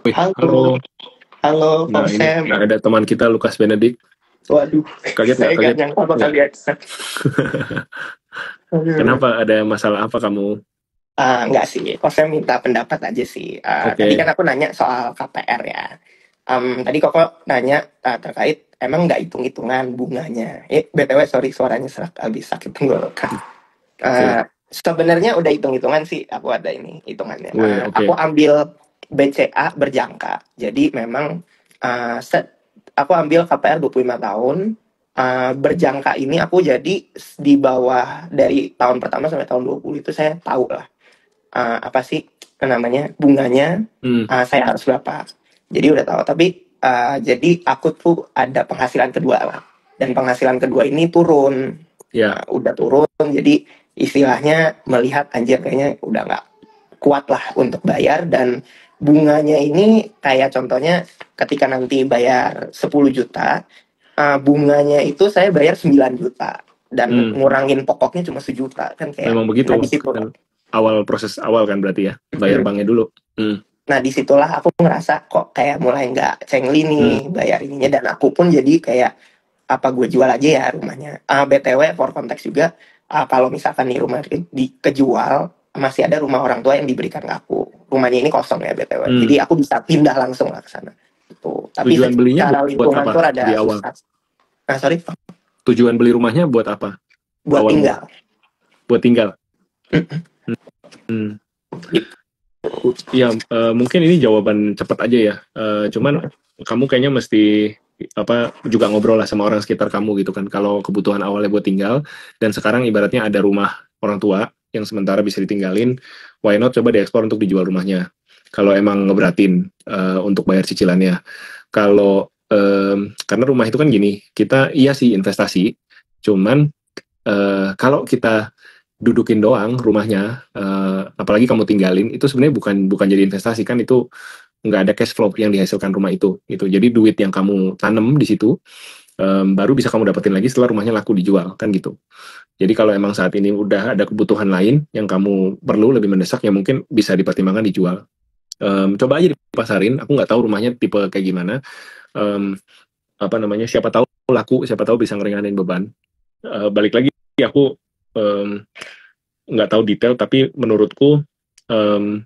Wih, Halo, halo. halo Kong Nah, ini Sam. ada teman kita Lukas Benedict. Waduh, Kaget nggak? saya gak Kaget nyangka bakal nggak? diajak. Aduh. Kenapa? Ada masalah apa kamu? Enggak sih, Kong Sam minta pendapat aja sih. Tadi Oke. kan aku nanya soal KPR ya. Tadi Koko nanya terkait emang nggak hitung-hitungan bunganya. BTW sorry suaranya serak abis sakit tenggorokan. Oke. Sebenarnya udah hitung-hitungan sih, aku ada ini hitungannya. Wih, Aku oke. ambil BCA berjangka. Jadi memang aku ambil KPR 25 tahun. Berjangka ini aku jadi di bawah dari tahun pertama sampai tahun 20 itu saya tahu lah apa sih namanya bunganya Hmm, saya harus berapa. Jadi udah tahu. Tapi jadi aku tuh ada penghasilan kedua lah. Dan penghasilan kedua ini turun. ya. Udah turun, jadi istilahnya melihat anjir kayaknya udah nggak kuat lah untuk bayar. Dan bunganya ini kayak contohnya ketika nanti bayar 10 juta, bunganya itu saya bayar 9 juta dan Hmm, ngurangin pokoknya cuma sejuta kan kayak. memang Nah begitu. di situ, Kan awal proses awal kan berarti ya. Bayar banknya dulu. Hmm, nah disitulah aku ngerasa kok kayak mulai nggak cengli nih hmm, bayar ininya. Dan aku pun jadi kayak apa gue jual aja ya rumahnya. BTW for konteks juga, kalau misalkan nih rumah kejual, masih ada rumah orang tua yang diberikan ke aku. Rumahnya ini kosong ya BTW. Jadi hmm. aku bisa pindah langsung lah ke sana. Gitu. Tapi Tujuan belinya secara buat lingkungan tuh apa di rada awal? susah. Nah sorry, Tujuan beli rumahnya buat apa? buat Awal mula. tinggal. Buat tinggal. Hmm. Ya, mungkin ini jawaban cepat aja ya. Cuman kamu kayaknya mesti juga ngobrol lah sama orang sekitar kamu gitu kan. Kalau kebutuhan awalnya buat tinggal dan sekarang ibaratnya ada rumah orang tua yang sementara bisa ditinggalin, why not coba diekspor untuk dijual rumahnya. Kalau emang ngeberatin untuk bayar cicilannya. Kalau karena rumah itu kan gini, kita iya sih investasi, cuman kalau kita dudukin doang rumahnya, apalagi kamu tinggalin, itu sebenarnya bukan jadi investasi kan, itu nggak ada cash flow yang dihasilkan rumah itu gitu. Jadi duit yang kamu tanam di situ baru bisa kamu dapetin lagi setelah rumahnya laku dijual kan gitu. Jadi kalau emang saat ini udah ada kebutuhan lain yang kamu perlu lebih mendesak, ya mungkin bisa dipertimbangkan dijual. Coba aja dipasarin. Aku nggak tahu rumahnya tipe kayak gimana. Em, apa namanya? Siapa tahu laku, siapa tahu bisa ngeringanin beban. Balik lagi, aku em, nggak tahu detail, tapi menurutku em,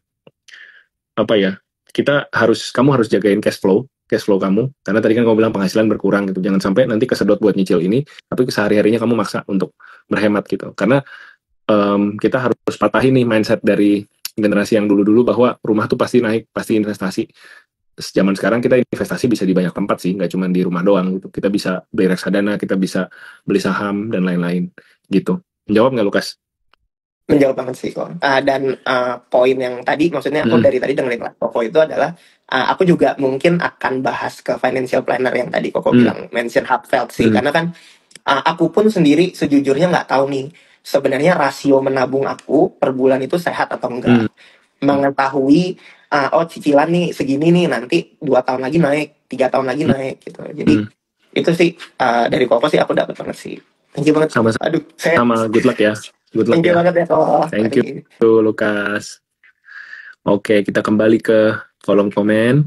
apa ya, kamu harus jagain cash flow kamu, karena tadi kan kamu bilang penghasilan berkurang gitu. Jangan sampai nanti kesedot buat nyicil ini, tapi sehari-harinya kamu maksa untuk berhemat gitu. Karena kita harus patahin nih mindset dari generasi yang dulu-dulu bahwa rumah tuh pasti naik, pasti investasi. Zaman sekarang kita investasi bisa di banyak tempat sih, nggak cuma di rumah doang gitu. Kita bisa beli reksadana, kita bisa beli saham dan lain-lain gitu. Menjawab nggak, Lukas? Menjawab banget sih kok. Dan poin yang tadi, maksudnya aku Hmm, dari tadi dengerin lah Koko itu adalah, aku juga mungkin akan bahas ke financial planner yang tadi Koko hmm, bilang mention Hubfeld sih. hmm, Karena kan aku pun sendiri sejujurnya nggak tahu nih sebenarnya rasio menabung aku per bulan itu sehat atau hmm, enggak. Mengetahui oh cicilan nih segini nih, nanti 2 tahun lagi naik, 3 tahun lagi hmm, naik gitu. Jadi hmm. itu sih dari Koko sih aku dapat banget sih. Thank you banget. Aduh, saya Sama-sama, good luck ya. Good luck thank you ya. banget ya Koko. Thank you, Aduh. Lukas. Oke, kita kembali ke kolom komen.